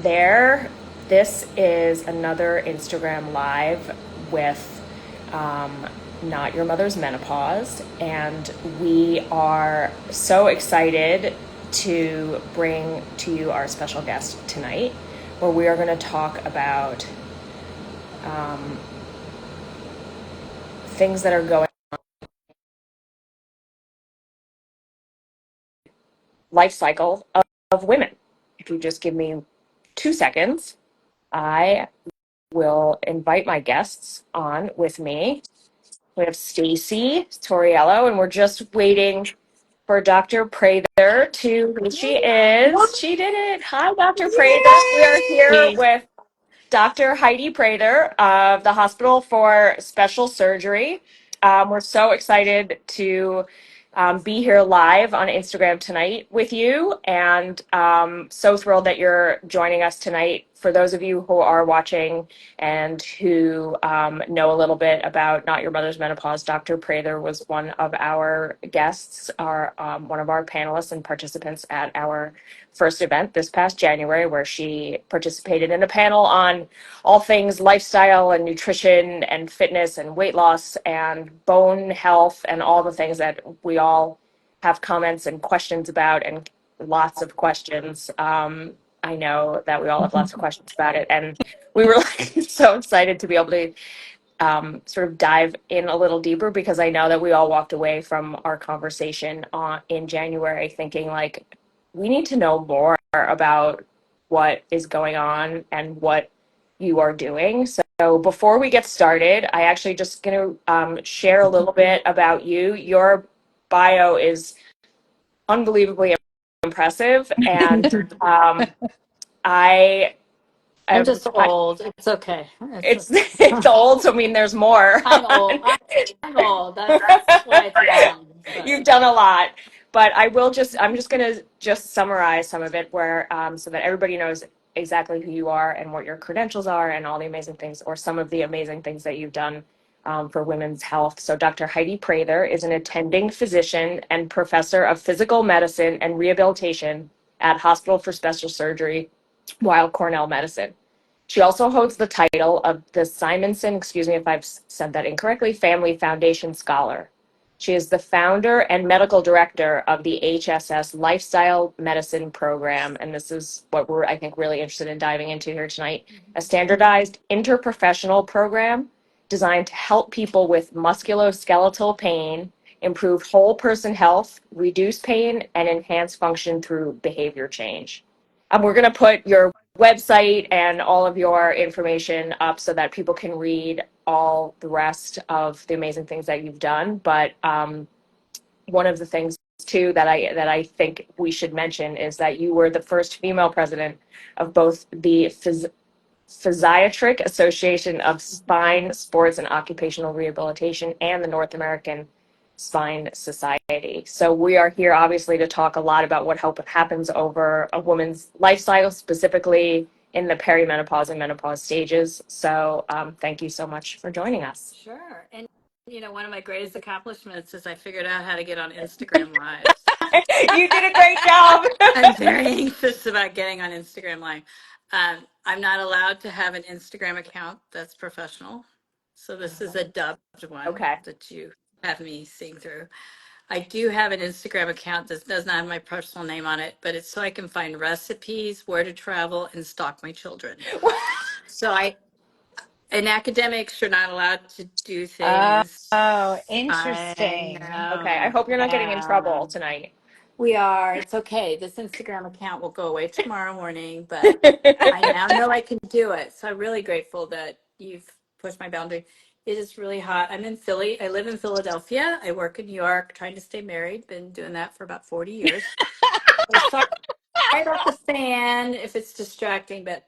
there. This is another Instagram Live with um, Not Your Mother's Menopause, and we are so excited to bring to you our special guest tonight, where we are going to talk about um, things that are going life cycle of women. If you just give me 2 seconds, I will invite my guests on with me. We have Stacy Toriello, and we're just waiting for Dr. Prather to who she is. She did it. Hi, Dr. Prather. We are here Yay! with Dr. Heidi Prather of the Hospital for Special Surgery. We're so excited to be here live on Instagram tonight with you, and so thrilled that you're joining us tonight. For those of you who are watching and who know a little bit about Not Your Mother's Menopause, Dr. Prather was one of our guests, one of our panelists and participants at our first event this past January, where she participated in a panel on all things lifestyle and nutrition and fitness and weight loss and bone health and all the things that we all have comments and questions about, and lots of questions. I know that we all have lots of questions about it, and we were like so excited to be able to sort of dive in a little deeper, because I know that we all walked away from our conversation in January thinking like we need to know more about what is going on and what you are doing. So before we get started, I actually just going to share a little bit about you. Your bio is unbelievably impressive, and I I'm have just old. It's okay. It's it's old, so I mean there's more. I'm old. I'm old. That's why it's long. But You've done a lot, but I'm just going to just summarize some of it where, so that everybody knows exactly who you are and what your credentials are and all the amazing things, or some of the amazing things that you've done for women's health. So Dr. Heidi Prather is an attending physician and professor of physical medicine and rehabilitation at Hospital for Special Surgery, Weill Cornell Medicine. She also holds the title of the Simonson, excuse me if I've said that incorrectly, Family Foundation Scholar. She is the founder and medical director of the HSS Lifestyle Medicine Program, and this is what we're, I think, really interested in diving into here tonight, a standardized interprofessional program designed to help people with musculoskeletal pain improve whole person health, reduce pain, and enhance function through behavior change. We're going to put your website and all of your information up so that people can read all the rest of the amazing things that you've done. But one of the things too that I think we should mention is that you were the first female president of both the Physiatric Association of Spine, Sports, and Occupational Rehabilitation and the North American Spine Society. So we are here obviously to talk a lot about what happens over a woman's life cycle, specifically in the perimenopause and menopause stages. So thank you so much for joining us. sure. And one of my greatest accomplishments is I figured out how to get on Instagram Live. You did a great job. I'm very anxious about getting on Instagram Live. I'm not allowed to have an Instagram account that's professional. So this is a dubbed one Okay. that you have me seeing through. I do have an Instagram account that does not have my personal name on it, but it's so I can find recipes, where to travel, and stalk my children. So and academics, you're not allowed to do things. Oh, I interesting. Okay. I know. hope you're not getting in Yeah. trouble tonight. We are. It's okay. This Instagram account will go away tomorrow morning, but I now know I can do it. So I'm really grateful that you've pushed my boundary. It is really hot. I'm in Philly. I live in Philadelphia. I work in New York, trying to stay married. Been doing that for about 40 years. So sorry about the fan if it's distracting, but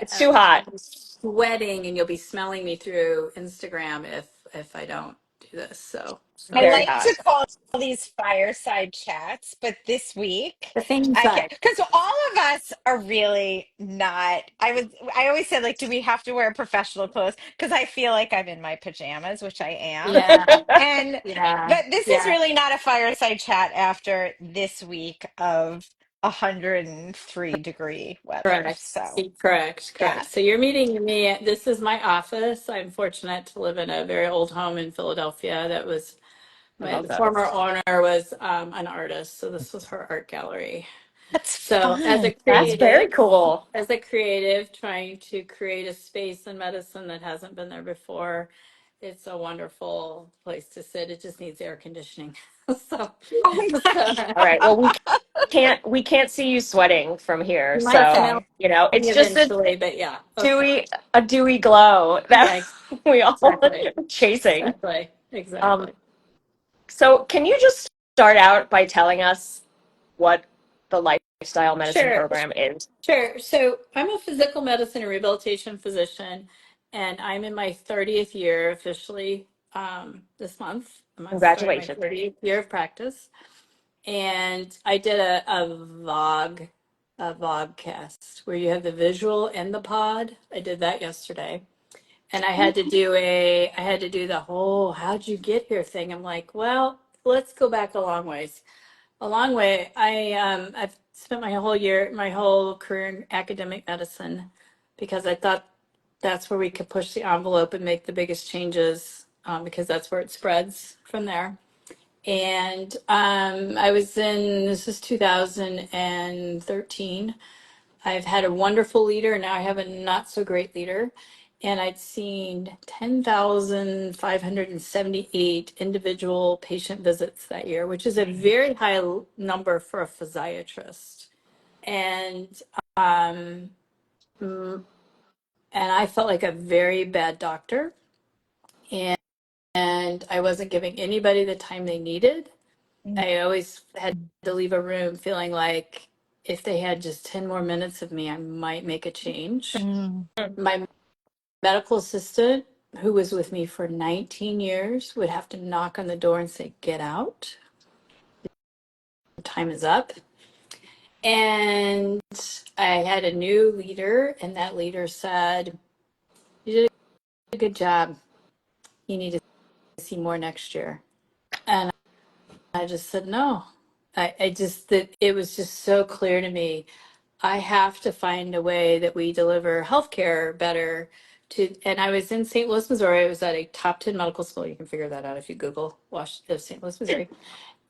It's too hot. I'll be sweating and you'll be smelling me through Instagram if I don't do this. So I Very like hot. to call these fireside chats, but this week the same I can't side. because all of us are really not. I always said, like, do we have to wear professional clothes? Because I feel like I'm in my pajamas, which I am. Yeah, And yeah, but this is yeah. really not a fireside chat after this week of 103-degree weather. Correct. So, Correct. yeah. Correct. So you're meeting me. This is my office. I'm fortunate to live in a very old home in Philadelphia. That was I my love the that. former owner was an artist, so this was her art gallery. That's So fun. That's very cool. as a creative, trying to create a space in medicine that hasn't been there before, it's a wonderful place to sit. It just needs air conditioning. So, Oh my so All right. Well, God. we can't see you sweating from here, you might so smell Okay. me it's just eventually, but yeah. Okay. a dewy glow that Yeah, we all are exactly. chasing. Exactly. Um, Exactly. so can you just start out by telling us what the lifestyle medicine Sure. program is? Sure. So I'm a physical medicine and rehabilitation physician, and I'm in my 30th year officially this month. I'm starting my Congratulations. 30th year of practice. And I did a vlogcast where you have the visual and the pod. I did that yesterday. And I had to do the whole how'd you get here thing. I'm like, well, let's go back a long ways. A long way. I've spent my whole career in academic medicine because I thought that's where we could push the envelope and make the biggest changes because that's where it spreads from there. And this is 2013. I've had a wonderful leader, and now I have a not so great leader. And I'd seen 10,578 individual patient visits that year, which is a very high number for a physiatrist. And um, mm, and I felt like a very bad doctor, and I wasn't giving anybody the time they needed. I always had to leave a room feeling like if they had just 10 more minutes of me, I might make a change. Mm. My medical assistant, who was with me for 19 years, would have to knock on the door and say, "Get out, time is up." And I had a new leader, and that leader said, "You did a good job. You need to see more next year." And I just said, "No." I just, that it was just so clear to me. I have to find a way that we deliver healthcare better to, and I was in St. Louis, Missouri. I was at a top 10 medical school. You can figure that out if you Google St. Louis, Missouri.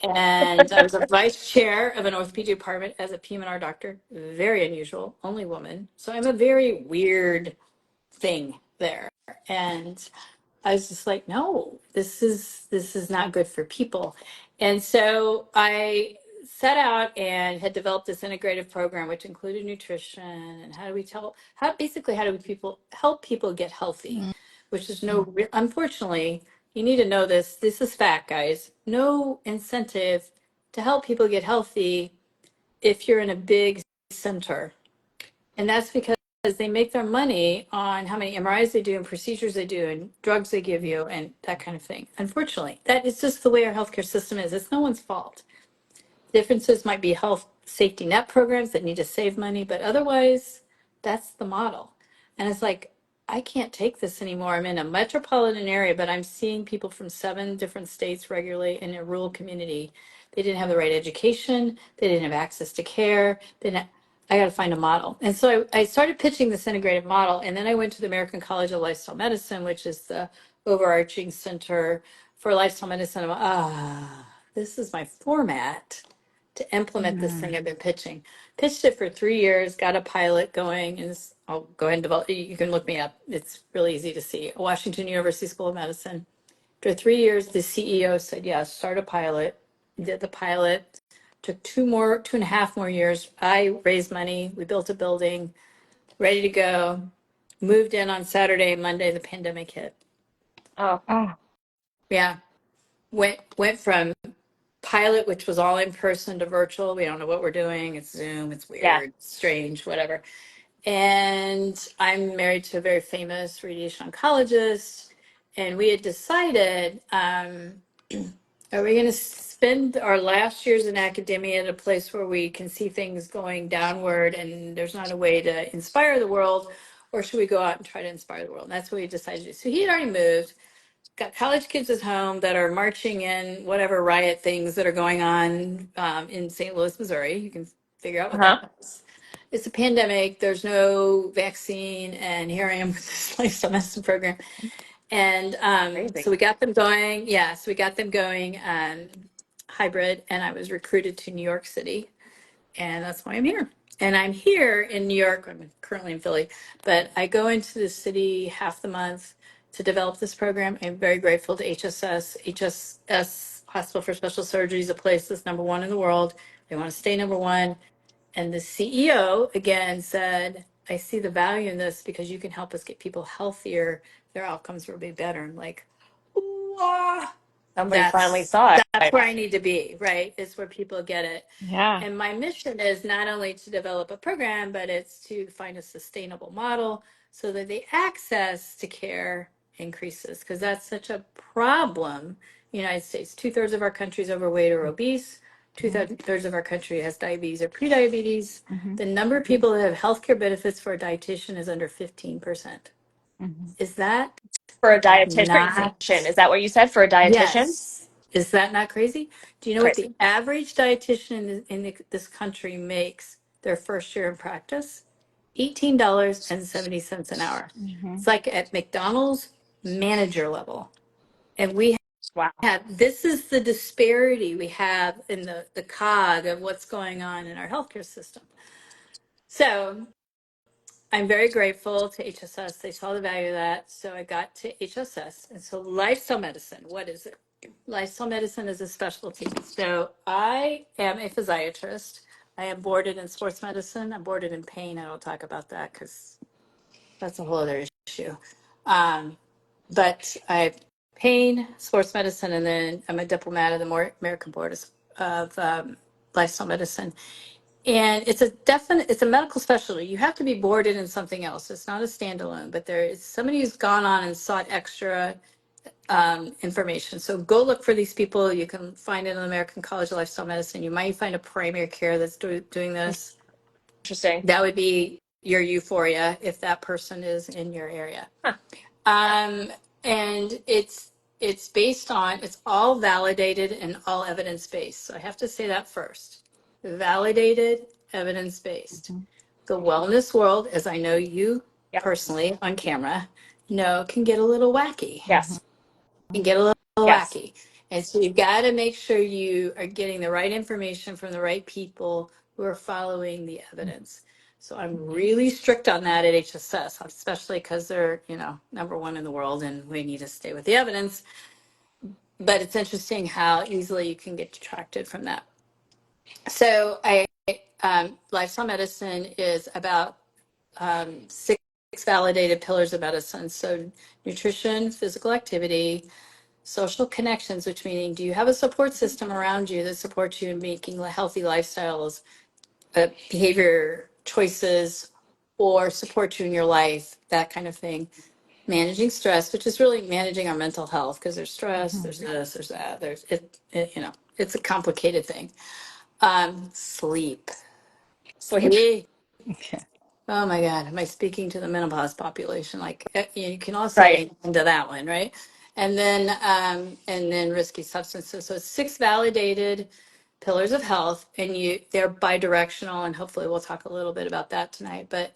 And I was a vice chair of an orthopedic department as a PM&R doctor. Very unusual, only woman. So I'm a very weird thing there. And I was just like, no, this is not good for people. And so I set out and had developed this integrative program, which included nutrition and how do we people help people get healthy, which is unfortunately, you need to know this. This is fact, guys. No incentive to help people get healthy if you're in a big center. And that's because they make their money on how many MRIs they do and procedures they do and drugs they give you and that kind of thing. Unfortunately, that is just the way our healthcare system is. It's no one's fault. Differences might be health safety net programs that need to save money, but otherwise, that's the model. And it's like, I can't take this anymore. I'm in a metropolitan area, but I'm seeing people from 7 different states regularly in a rural community. They didn't have the right education. They didn't have access to care. I got to find a model. And so I started pitching this integrated model. And then I went to the American College of Lifestyle Medicine, which is the overarching center for lifestyle medicine. This is my format to implement this thing I've been pitching. Pitched it for 3 years, got a pilot going, and I'll go ahead and develop. You can look me up. It's really easy to see. Washington University School of Medicine. After 3 years, the CEO said, "Yeah, start a pilot." Did the pilot. Took 2.5 more years. I raised money. We built a building, ready to go. Moved in on Saturday. Monday, the pandemic hit. Oh, Oh. Yeah, went from pilot, which was all in person, to virtual. We don't know what we're doing. It's Zoom. It's yeah. weird, strange, whatever. And I'm married to a very famous radiation oncologist. And we had decided, are we going to spend our last years in academia at a place where we can see things going downward and there's not a way to inspire the world? Or should we go out and try to inspire the world? And that's what we decided to do. So he had already moved, got college kids at home that are marching in whatever riot things that are going on in St. Louis, Missouri. You can figure out what Uh-huh. that was. It's a pandemic. There's no vaccine, and here I am with this lifestyle medicine program. And Crazy. so we got them going. Yeah, so we got them going hybrid, and I was recruited to New York City, and that's why I'm here. And I'm here in New York. I'm currently in Philly, but I go into the city half the month to develop this program. I'm very grateful to HSS. HSS, Hospital for Special Surgery, is a place that's #1 in the world. They want to stay #1. And the CEO again said, I see the value in this because you can help us get people healthier. Their outcomes will be better. I'm like, wow, Somebody finally that's saw that's it. where I need to be, right? It's where people get it. Yeah. And my mission is not only to develop a program, but it's to find a sustainable model so that the access to care increases, because that's such a problem. In the United States, 2/3 of our country is overweight or obese. Two-thirds of our country has diabetes or prediabetes. Mm-hmm. The number of people that have healthcare benefits for a dietitian is under 15%. Mm-hmm. Is that For a dietitian. not? Is that what you said for a dietitian? Yes. Is that not crazy? Do you know what Crazy. the average dietitian this country makes their first year in practice? $18.70 an hour. Mm-hmm. It's like at McDonald's manager level. And we Wow. this is the disparity we have in the cog of what's going on in our healthcare system. So I'm very grateful to HSS. They saw the value of that. So I got to HSS. And so lifestyle medicine, what is it? Lifestyle medicine is a specialty. So I am a physiatrist. I am boarded in sports medicine. I'm boarded in pain. I don't talk about that because that's a whole other issue. But I have pain, sports medicine, and then I'm a diplomat of the American Board of Lifestyle Medicine. And it's a medical specialty. You have to be boarded in something else. It's not a standalone, but there is somebody who's gone on and sought extra information. So go look for these people. You can find it in the American College of Lifestyle Medicine. You might find a primary care that's doing this. Interesting. That would be your euphoria if that person is in your area. Huh. And it's all validated and all evidence based. So I have to say that first. Validated, evidence based. Mm-hmm. The wellness world, as I know you Yep. personally on camera, know can get a little wacky. Yes. Can get a little Yes. wacky. And so you've got to make sure you are getting the right information from the right people who are following the evidence. So I'm really strict on that at HSS, especially because they're, #1 in the world and we need to stay with the evidence. But it's interesting how easily you can get detracted from that. So lifestyle medicine is about six validated pillars of medicine. So nutrition, physical activity, social connections, which meaning do you have a support system around you that supports you in making healthy lifestyles, behavior choices, or support you in your life, that kind of thing. Managing stress, which is really managing our mental health, because there's stress, there's this, there's that, it's a complicated thing. Sleep. Sleep. Sleep. Okay. Oh my God, am I speaking to the menopause population? Like you can also Right. link into that one, right? And then risky substances. So it's 6 validated pillars of health, and they're bidirectional, and hopefully we'll talk a little bit about that tonight. But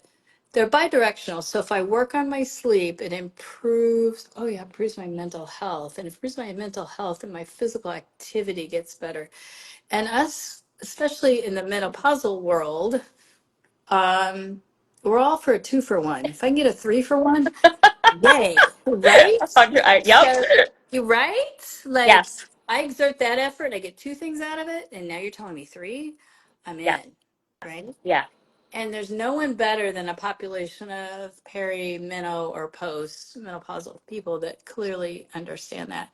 they're bidirectional. So if I work on my sleep, it improves. Oh yeah, improves my mental health, and improves my mental health, and my physical activity gets better. And us, especially in the menopausal world, um, we're all for a 2-for-1. If I can get a 3-for-1, yay, right? Yep. So you right? Like Yes. I exert that effort, I get 2 things out of it, and now you're telling me 3, I'm Yes. in, right? Yeah. And there's no one better than a population of or post menopausal people that clearly understand that.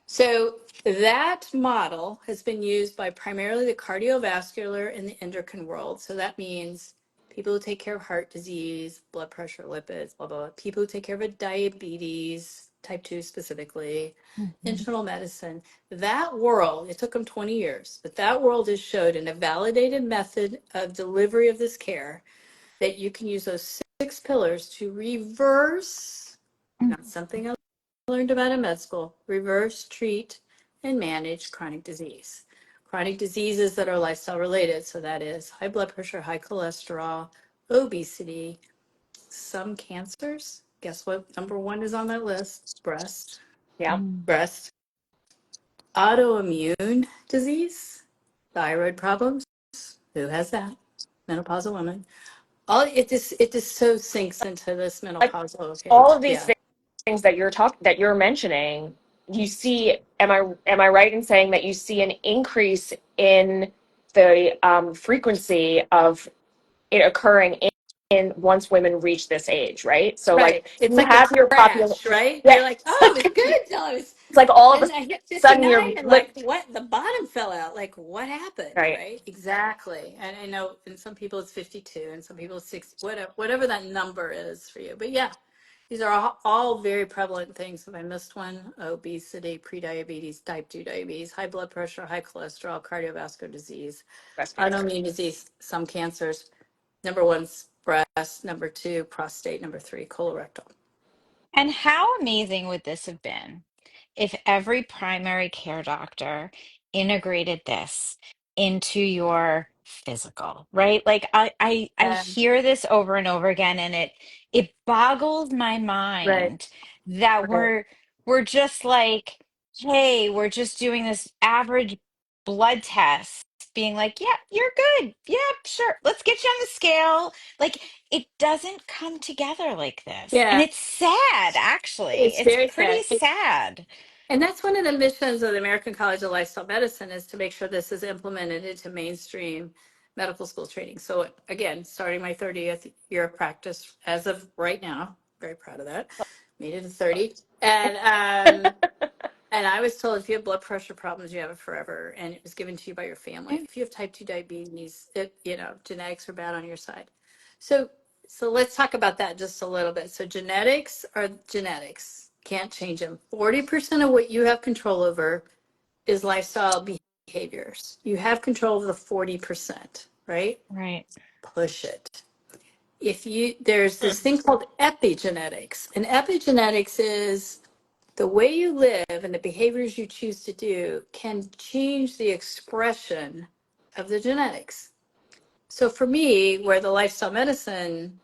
So that model has been used by primarily the cardiovascular and the endocrine world. So that means people who take care of heart disease, blood pressure, lipids, blah, blah, blah. People who take care of diabetes, type 2 specifically, Mm-hmm. internal medicine. That world, it took them 20 years, but that world has showed in a validated method of delivery of this care that you can use those 6 pillars to reverse, not something else learned about in med school, reverse, treat, and manage chronic disease. chronic diseases that are lifestyle related. So that is high blood pressure, high cholesterol, obesity, some cancers. Guess what? Number one is on that list: breast, Yeah. Mm. breast, autoimmune disease, thyroid problems. Who has that? Menopausal women. All it just so sinks into this Like menopausal. Okay, all of these yeah, things that you're mentioning, you see, am I right in saying that you see an increase in the frequency of it occurring in once women reach this age, right? So right. like It's you like a have your population. crash, right? Yeah. You're like, oh, it was good till I was. It's like all of a Then I hit sudden 59 you're and lit. like, what? The bottom fell out. Like, what happened, Right. right? Exactly. And I know in some people it's 52 and some people it's 60, whatever that number is for you. But yeah, these are all very prevalent things. If I missed one, obesity, prediabetes, type 2 diabetes, high blood pressure, high cholesterol, cardiovascular disease, Breast cancer. autoimmune disease, some cancers. Number one's breast, number two, prostate, number three, colorectal. And how amazing would this have been if every primary care doctor integrated this into your physical, right? Like I hear this over and over again, and it boggles my Right. mind that Right. we're just like, hey, we're just doing this average blood test, being like, yeah, you're good. Yeah, sure. Let's get you on the scale. Like, it doesn't come together like this. And Yeah, it's sad, actually. it's It's very pretty sad. sad. And that's one of the missions of the American College of Lifestyle Medicine is to make sure this is implemented into mainstream medical school training. So again, starting my 30th year of practice as of right now, very proud of that. Made it to 30. And I was told if you have blood pressure problems, you have it forever. And it was given to you by your family. If you have type 2 diabetes, genetics are bad on your side. So so let's talk about that just a little bit. So genetics are genetics. Can't change them. 40% of what you have control over is lifestyle behaviors. You have control of the 40%, right? Right. Push it. If you there's this thing called epigenetics. And epigenetics is the way you live and the behaviors you choose to do can change the expression of the genetics. So for me, where the lifestyle medicine,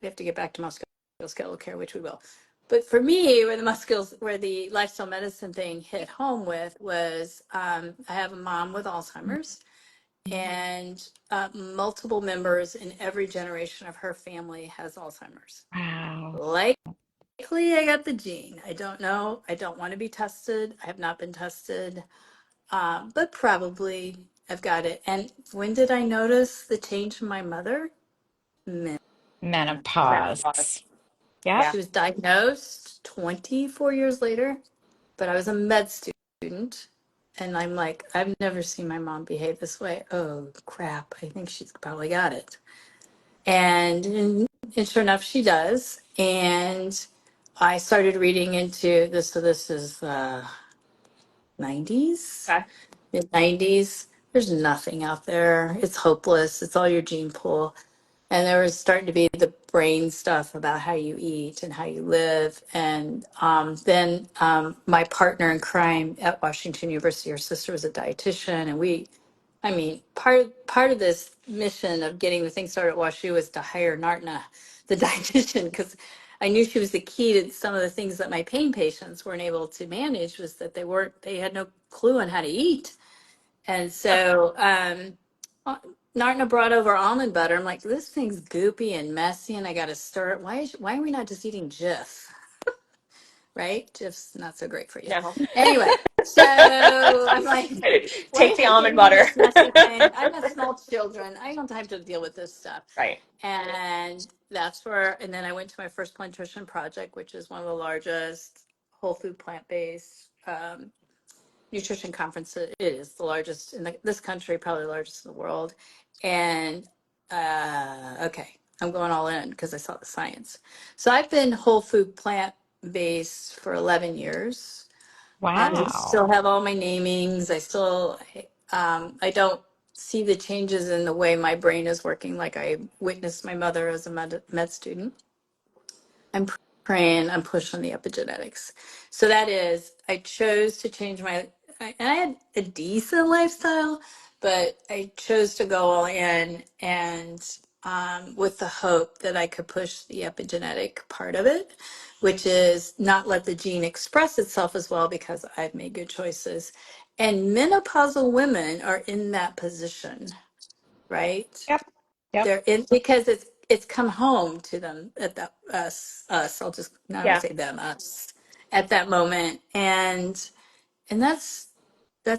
we have to get back to musculoskeletal care, which we will. But for me, where the lifestyle medicine thing hit home with was, I have a mom with Alzheimer's, and multiple members in every generation of her family has Alzheimer's. Wow. Likely, I got the gene. I don't know. I don't want to be tested. I have not been tested, but probably I've got it. And when did I notice the change in my mother? Menopause. Menopause. Yep. Yeah. She was diagnosed 24 years later, but I was a med student. And I'm like, I've never seen my mom behave this way. Oh, crap. I think she's probably got it. And sure enough, she does. And I started reading into this. So this is 90s, Okay. mid 90s. There's nothing out there. It's hopeless. It's all your gene pool. And there was starting to be the brain stuff about how you eat and how you live. And then my partner in crime at Washington University, her sister was a dietitian, and I mean, part of this mission of getting the thing started at WashU was to hire Nartna, the dietitian, because I knew she was the key to some of the things that my pain patients weren't able to manage, was that they had no clue on how to eat. And so uh, Nartna brought over almond butter. I'm like, this thing's goopy and messy, and I got to stir it. Why are we not just eating Jif? Right? Jif's not so great for you. No. Anyway, so I'm like, why Take am the I almond giving you butter. this messy thing? I have small children. I don't have to deal with this stuff. Right. And and then I went to my first plantation project, which is one of the largest whole food plant-based nutrition conference. It is the largest in this country, probably the largest in the world. And okay, I'm going all in because I saw the science. So I've been whole food plant based for 11 years. I still Wow. have all my namings. I don't see the changes in the way my brain is working like I witnessed my mother as a med student. I'm praying, I'm pushing the epigenetics. So that is, I chose to change and I had a decent lifestyle, but I chose to go all in, and with the hope that I could push the epigenetic part of it, which is not let the gene express itself as well because I've made good choices. And menopausal women are in that position, right? Yep. Yep. They're in because it's come home to them at that us. I'll just not Yeah. say them, us at that moment, and that's and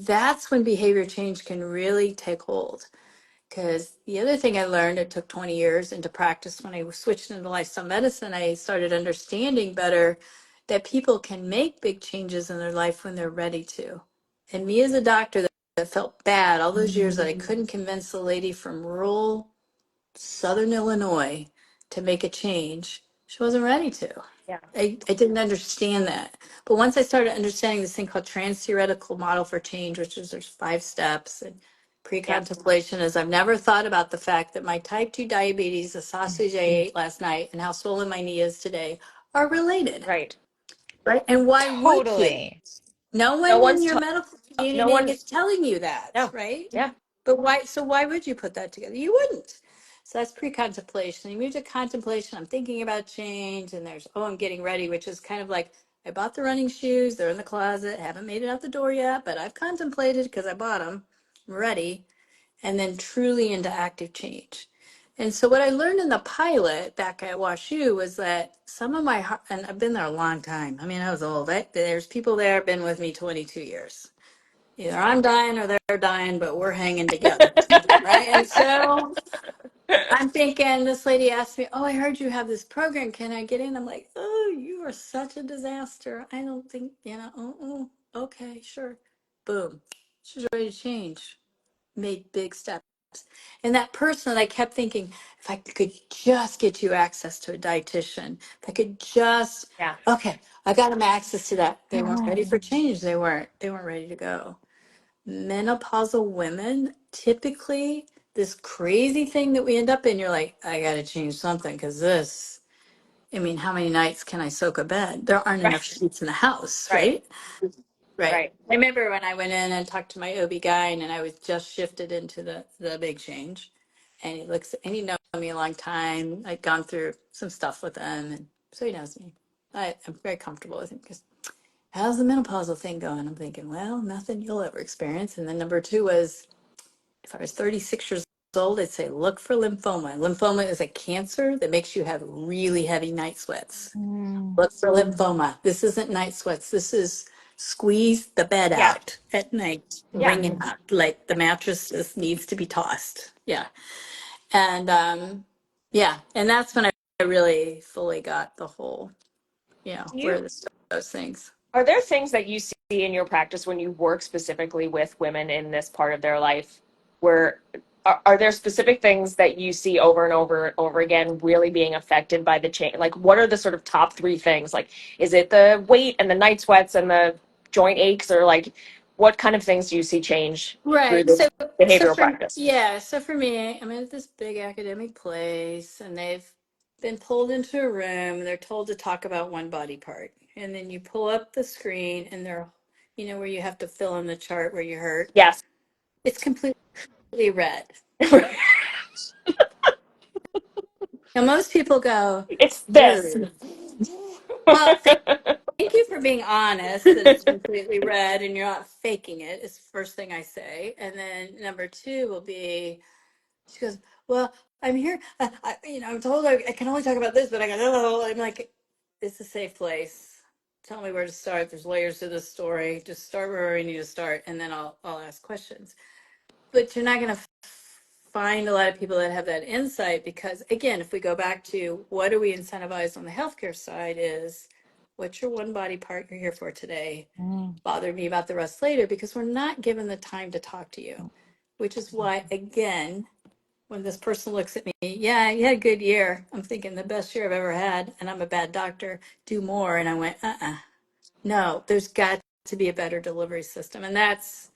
that's when behavior change can really take hold. Because the other thing I learned, it took 20 years into practice when I switched into lifestyle medicine, I started understanding better that people can make big changes in their life when they're ready to. And me as a doctor that felt bad all those years that I couldn't convince the lady from rural Southern Illinois to make a change, she wasn't ready to. Yeah. I didn't understand that. But once I started understanding this thing called trans-theoretical model for change, which is there's 5 steps, and Yeah. pre-contemplation is I've never thought about the fact that my type 2 diabetes, the sausage I ate last night, and how swollen my knee is today are related. Right. Right. And why would you? Totally. No No one in one's your medical no community one. is telling you that, No. right? Yeah. But why? So why would you put that together? You wouldn't. So that's pre-contemplation. You move to contemplation. I'm thinking about change, and there's I'm getting ready, which is kind of like I bought the running shoes. They're in the closet. Haven't made it out the door yet, but I've contemplated because I bought them. I'm ready, and then truly into active change. And so what I learned in the pilot back at WashU was that some of my and I've been there a long time. I mean, I was old. There's people there been with me 22 years. Either I'm dying or they're dying, but we're hanging together, right? And so I'm thinking, this lady asked me, "Oh, I heard you have this program. Can I get in?" I'm like, "Oh, you are such a disaster. I don't think, okay, sure." Boom. She's ready to change. Made big steps. And that person that I kept thinking, if I could just get you access to a dietitian, if I could just, Yeah. okay, I got them access to that. They weren't ready for change. They weren't ready to go. Menopausal women, typically, this crazy thing that we end up in, you're like, I got to change something because this, I mean, how many nights can I soak a bed? There aren't enough Right. sheets in the house, Right. right? Right. Right. I remember when I went in and talked to my OB-GYN and I was just shifted into the big change. And he knows me a long time. I'd gone through some stuff with him. And so he knows me. I'm very comfortable with him because how's the menopausal thing going? I'm thinking, well, nothing you'll ever experience. And then number two was if I was 36 years old, I'd say, look for lymphoma. Lymphoma is a cancer that makes you have really heavy night sweats. Mm. Look for lymphoma. This isn't night sweats. This is squeeze the bed Yeah. out at night, Yeah. wring it up like the mattress just needs to be tossed. Yeah. And yeah, and that's when I really fully got the whole, Do where you those things. Are there things that you see in your practice when you work specifically with women in this part of their life where are there specific things that you see over and over and over again really being affected by the change? Like, what are the sort of top three things? Like, is it the weight and the night sweats and the joint aches, or like, what kind of things do you see change through Right. this So behavioral for practice? yeah, so for me, I'm at this big academic place and they've been pulled into a room and they're told to talk about one body part. And then you pull up the screen and they're where you have to fill in the chart where you hurt. Yes. It's completely red. Now most people go, It's this. "Ugh." Well, thank you for being honest that it's completely red and you're not faking it. Is the first thing I say. And then number two will be she goes, "Well, I'm here. I'm told I can only talk about this, but I got, oh, I'm like, it's a safe place. Tell me where to start. There's layers to this story. Just start where we need to start, and then I'll ask questions. But you're not going to find a lot of people that have that insight because, again, if we go back to what do we incentivize on the healthcare side is what's your one body part you're here for today? Mm. Bother me about the rest later because we're not given the time to talk to you, which is why, again, when this person looks at me, yeah, you had a good year. I'm thinking the best year I've ever had, and I'm a bad doctor. Do more. And I went, no, there's got to be a better delivery system. And that's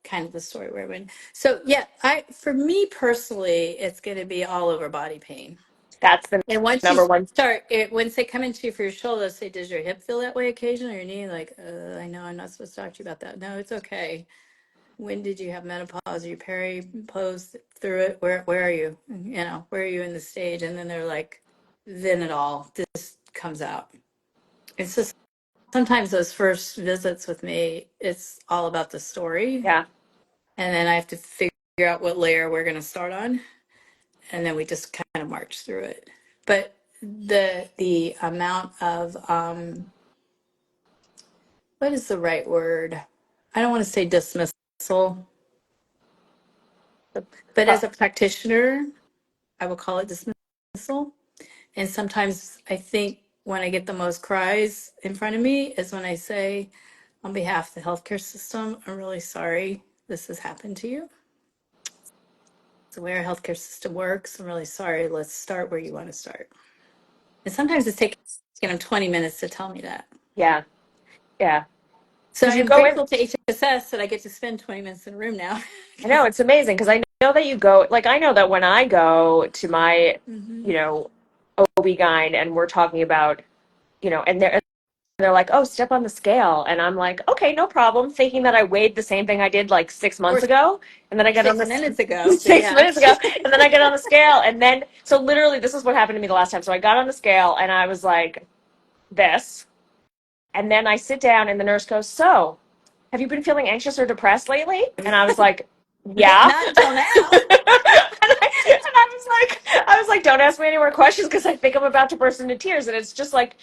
kind of the story where I went. So yeah, for me personally, it's going to be all over body pain. That's the And once you number one. start, once they come into you for your shoulder, they'll say, "Does your hip feel that way occasionally, or your knee?" Like, I know I'm not supposed to talk to you about that. No, it's okay. When did you have menopause? Are you peri-post through it? Where are you? You know, where are you in the stage? And then they're like, then it all this comes out. It's just sometimes those first visits with me, it's all about the story, Yeah. and then I have to figure out what layer we're going to start on, and then we just kind of march through it. But the amount of what is the right word? I don't want to say dismissal, but Uh, as a practitioner, I will call it dismissal. And sometimes I think when I get the most cries in front of me is when I say, on behalf of the healthcare system, I'm really sorry this has happened to you. It's the way our healthcare system works. I'm really sorry. Let's start where you want to start. And sometimes it's taking them 20 minutes to tell me that. yeah. Yeah. So Because I you am go in. grateful to HSS that I get to spend 20 minutes in a room now. I know it's amazing because I know that you go, like, I know that when I go to my, Mhm. you know, OB-GYN and we're talking about, and they're like, oh, step on the scale. And I'm like, okay, no problem. Thinking that I weighed the same thing I did like 6 months Or ago. And then I get on 6 minutes ago, this but six yeah. minutes ago. And then I get on the scale. And then, so literally, this is what happened to me the last time. So I got on the scale and I was like, this. And then I sit down and the nurse goes, so have you been feeling anxious or depressed lately? And I was like, yeah. Not and until now. I was like, don't ask me any more questions because I think I'm about to burst into tears. And it's just like,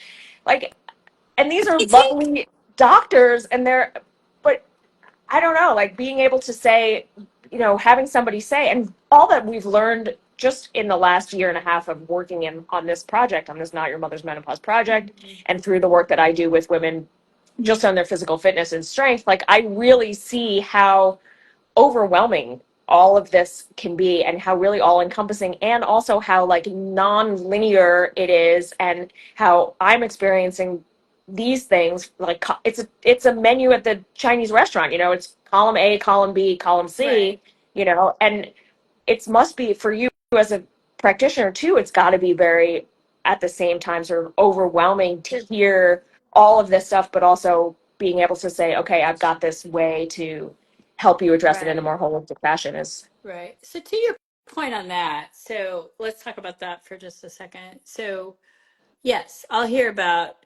and these are I think lovely doctors and but I don't know, like being able to say, having somebody say, and all that we've learned just in the last year and a half of working on this project, on this Not Your Mother's Menopause project, and through the work that I do with women just on their physical fitness and strength, like I really see how overwhelming all of this can be and how really all encompassing and also how like non-linear it is and how I'm experiencing these things like it's a menu at the Chinese restaurant, it's column A, column B, column right. C, and it must be for you as a practitioner too, it's got to be very at the same time sort of overwhelming to hear all of this stuff but also being able to say, okay, I've got this way to help you address it in a Right. more holistic fashion is. Right. So to your point on that, so let's talk about that for just a second. So yes, I'll hear about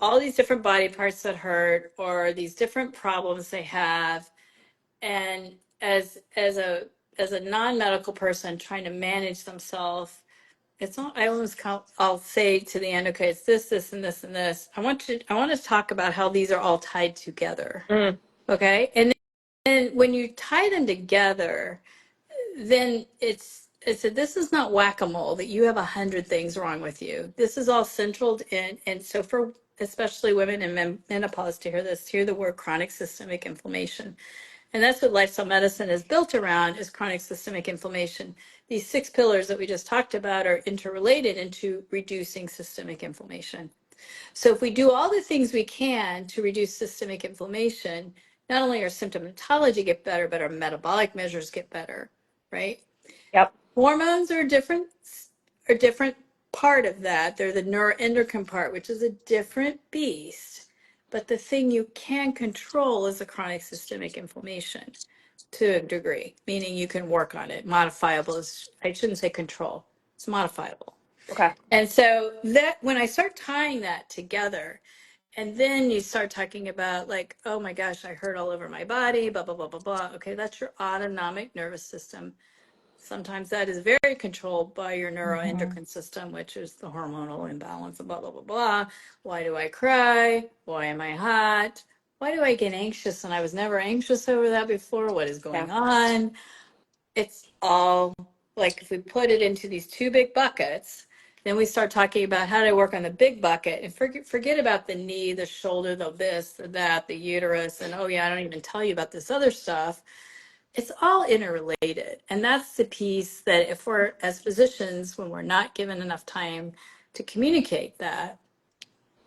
all these different body parts that hurt or these different problems they have. And as a non-medical person trying to manage themselves, it's not I always call, I'll say to the end, okay, it's this, and this, and this. I want to talk about how these are all tied together. Mm, Okay. And then when you tie them together, then it's a, this is not whack-a-mole that you have 100 things wrong with you. This is all central in, and so for especially women in menopause to hear the word chronic systemic inflammation. And that's what lifestyle medicine is built around, is chronic systemic inflammation. These 6 pillars that we just talked about are interrelated into reducing systemic inflammation. So if we do all the things we can to reduce systemic inflammation, not only our symptomatology get better, but our metabolic measures get better, right? yep. Hormones are a different part of that. They're the neuroendocrine part, which is a different beast. But the thing you can control is the chronic systemic inflammation to a degree, meaning you can work on it. Modifiable is, I shouldn't say control, it's modifiable. Okay. And so that when I start tying that together, and then you start talking about like, oh my gosh, I hurt all over my body, blah, blah, blah, blah, blah. Okay, that's your autonomic nervous system. Sometimes that is very controlled by your Mhm. neuroendocrine system, which is the hormonal imbalance, blah, blah, blah, blah. Why do I cry? Why am I hot? Why do I get anxious? And I was never anxious over that before. What is Yeah. going on? It's all like if we put it into these two big buckets, then we start talking about how to work on the big bucket and forget about the knee, the shoulder, the this, the that, the uterus, and oh yeah, I don't even tell you about this other stuff. It's all interrelated. And that's the piece that if we're, as physicians, when we're not given enough time to communicate that,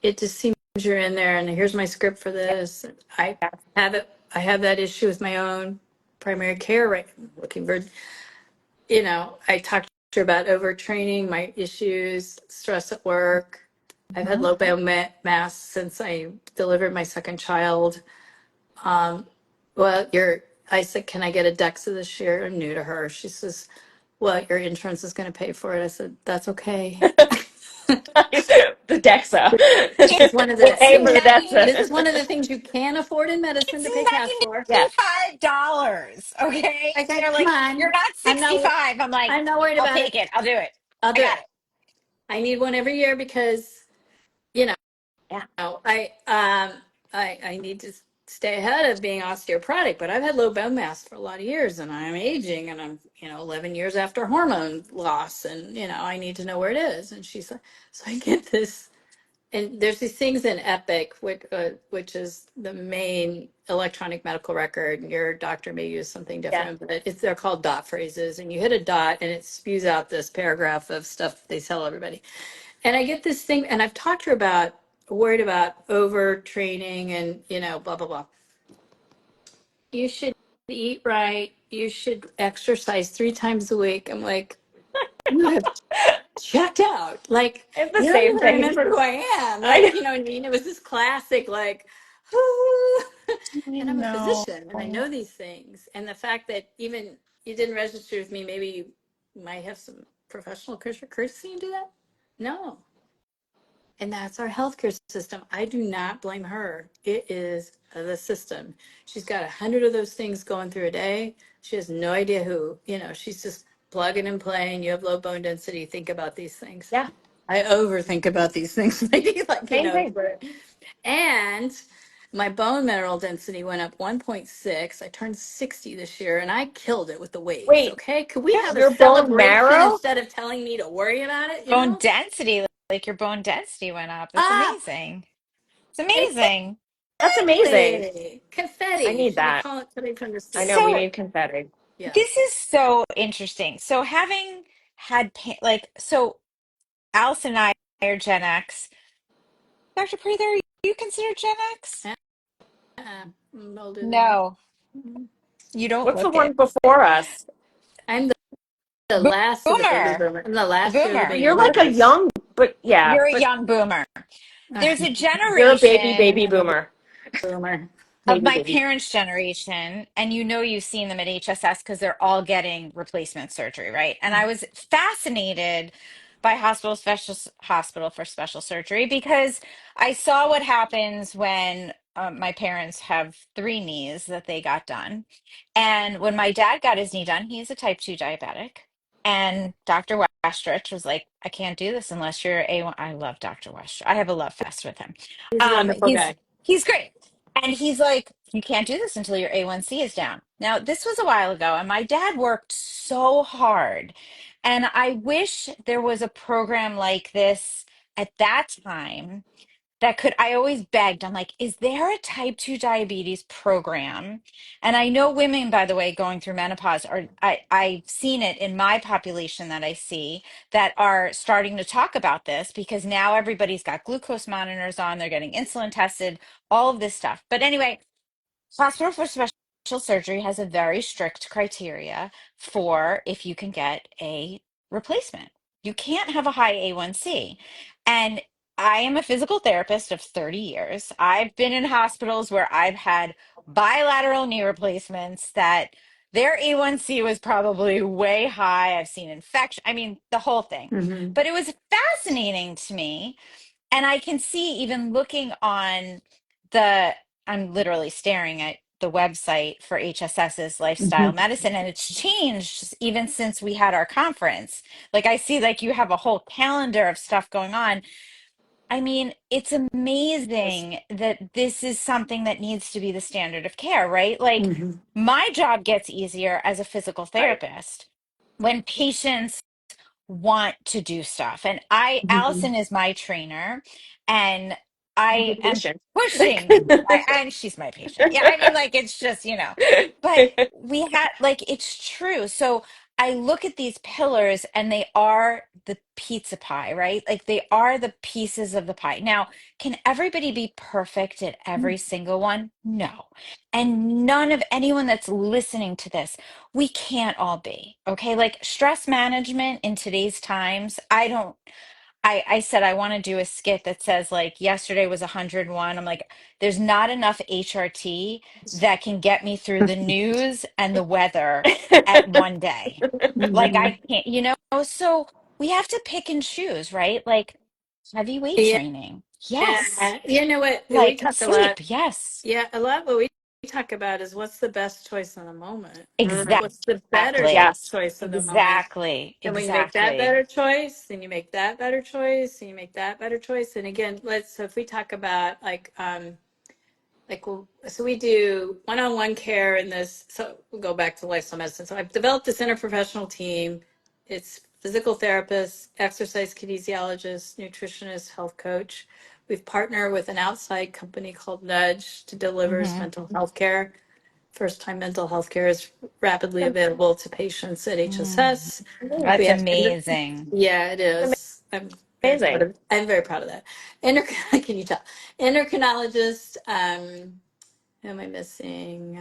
it just seems you're in there and here's my script for this. I Yeah. have it. I have that issue with my own primary care, right? Looking for, I talked about overtraining, my issues, stress at work. I've had Mhm. low mass since I delivered my second child. Um, well, I said, can I get a DEXA this year? I'm new to her. She says, well, your insurance is going to pay for it. I said, that's okay. The DEXA. This is one of We'll the It's pay for things, the this is DEXA. one of the things you can't afford in medicine it's to pay cash for. Yeah. $95. Okay. I said, They're come like, on. you're not I'm not, 65. I'm like, I'm not worried I'll about it. take it. I'll do it. I'll I do got it. it. I need one every year because, you Yeah. know, I need to stay ahead of being osteoporotic, but I've had low bone mass for a lot of years and I'm aging and I'm, 11 years after hormone loss and, I need to know where it is. And she's like, so I get this, and there's these things in Epic, which is the main electronic medical record. And your doctor may use something Yeah. different, but they're called dot phrases. And you hit a dot and it spews out this paragraph of stuff they tell everybody. And I get this thing, and I've talked to her about, worried about overtraining and, blah, blah, blah. You should eat right. You should exercise 3 times a week. I'm like, you have checked out. Like, It's the you don't same even thing. remember who I am. I Like, know. you know what I mean? It was this classic, like, I and I'm a know. physician and I know these things. And the fact that even you didn't register with me, maybe you might have some professional courtesy and do that. No. And that's our healthcare system. I do not blame her. It is the system. She's got 100 of those things going through a day. She has no idea who, she's just plugging and playing. You have low bone density. Think about these things. Yeah. I overthink about these things. like, Same thing. and my bone mineral density went up 1.6. I turned 60 this year and I killed it with the weights. Wait, Okay. Could we have a your bone celebration marrow? instead of telling me to worry about it? Bone density, like your bone density went up. That's Up. amazing. It's amazing. That's amazing. Exactly. I Confetti. need Should we that. call it today from the I know studio? we So need confetti. Yeah. this is so interesting. So having had so Alice and I are Gen X. Dr. Prather, are you considered Gen X? I'm older than you. No, you don't What's the look one it. before us? I'm the Bo- last of the baby Boomer. boomers. I'm the last year of the Boomer. baby You're like a boomers. young, but yeah, You're a but young boomer. There's a you're a generation baby I'm a boomer. boomer. of my Baby. parents' generation, and you've seen them at HSS because they're all getting replacement surgery, right? And I was fascinated by hospital for special surgery because I saw what happens when my parents have three knees that they got done. And when my dad got his knee done, he's a type 2 diabetic. And Dr. Westrich was like, I can't do this unless you're A1. I love Dr. Westrich. I have a love fest with him. He's a Um, wonderful he's guy. he's great. And he's like, you can't do this until your A1C is down. Now, this was a while ago, and my dad worked so hard. And I wish there was a program like this at that time that could, I always begged, I'm like, is there a type 2 diabetes program? And I know women, by the way, going through menopause are, I've seen it in my population that I see that are starting to talk about this because now everybody's got glucose monitors on, they're getting insulin tested, all of this stuff. But anyway, Hospital for Special Surgery has a very strict criteria for if you can get a replacement. You can't have a high A1C. And I am a physical therapist of 30 years. I've been in hospitals where I've had bilateral knee replacements that their A1C was probably way high. I've seen infection, I mean, the whole thing. Hmm. But it was fascinating to me and I can see even looking on the, I'm literally staring at the website for HSS's lifestyle Hmm. medicine, and it's changed even since we had our conference. Like I see, like you have a whole calendar of stuff going on. I mean, it's amazing that this is something that needs to be the standard of care, right? Like Hmm. my job gets easier as a physical Right. therapist when patients want to do stuff. And Hmm. Allison is my trainer, and I'm I your am patient. pushing, and she's my patient. Yeah, I mean, like, it's just, but we had, like, it's true. So I look at these pillars and they are the pizza pie, right? Like they are the pieces of the pie. Now, can everybody be perfect at every single one? No. And none of anyone that's listening to this, we can't all be. Okay. Like stress management in today's times, I said I want to do a skit that says like yesterday was 101. I'm like, there's not enough HRT that can get me through the news and the weather at one day. Like Mhm. I can't, so we have to pick and choose, right? Like heavyweight Yeah, training. Yes. you know what we Like talk a lot. sleep. Yes. Yeah, a lot what we talk about is what's the best choice in the moment. What's the better Exactly. Yes. choice in the moment? Exactly. And when you make that Exactly. better choice, then you make that better choice, and you make that better choice. And again, so if we talk about so we do one-on-one care in this. So we'll go back to lifestyle medicine. So I've developed this interprofessional team. It's physical therapists, exercise kinesiologists, nutritionist, health coach. We've partnered with an outside company called Nudge to delivers Hmm. mental health care. First time mental health care is rapidly available to patients at HSS. We That's have, amazing. yeah, it is. I'm very proud Amazing. of. I'm very proud of that. Can you tell? Endocrinologist. Who am I missing?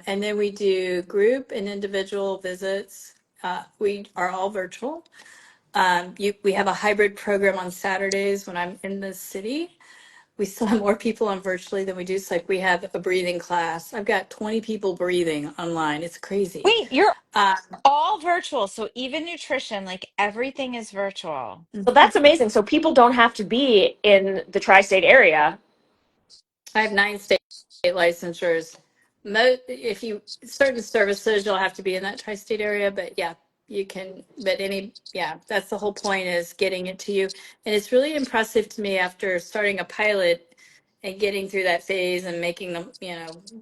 And then we do group and individual visits. We are all virtual. We have a hybrid program on Saturdays when I'm in the city. We still have more people on virtually than we do. So like we have a breathing class. I've got 20 people breathing online. It's crazy. Wait, you're Uh, all virtual. So even nutrition, like everything is virtual. So that's amazing. So people don't have to be in the tri-state area. I have 9 state licensures. If you certain services, you'll have to be in that tri-state area, but yeah, you can. But yeah, that's the whole point is getting it to you. And it's really impressive to me after starting a pilot and getting through that phase and making them,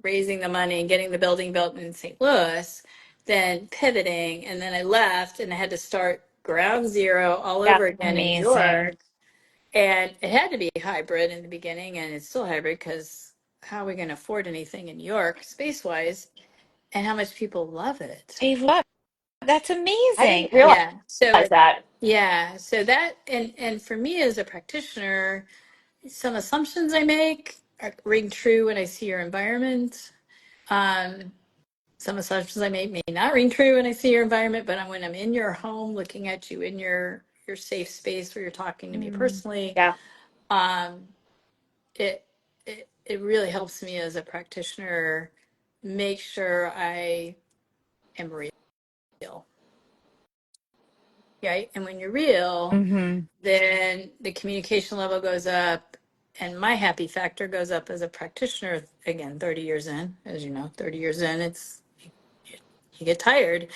raising the money and getting the building built in St. Louis, then pivoting, and then I left and I had to start ground zero all Yeah. over again in New Amazing. York, and it had to be hybrid in the beginning, and it's still hybrid because how are we going to afford anything in New York space wise, and how much people love it? Dave, look, that's I amazing. didn't realize Yeah. So that. yeah. So that and for me as a practitioner, some assumptions I make ring true when I see your environment. Um, some assumptions I make may not ring true when I see your environment, but when I'm in your home, looking at you in your safe space where you're talking to me personally, Yeah. um, it it really helps me as a practitioner make sure I am real, right? And when you're real, Hmm. then the communication level goes up and my happy factor goes up as a practitioner. Again, 30 years in, as you know, 30 years in, you get tired.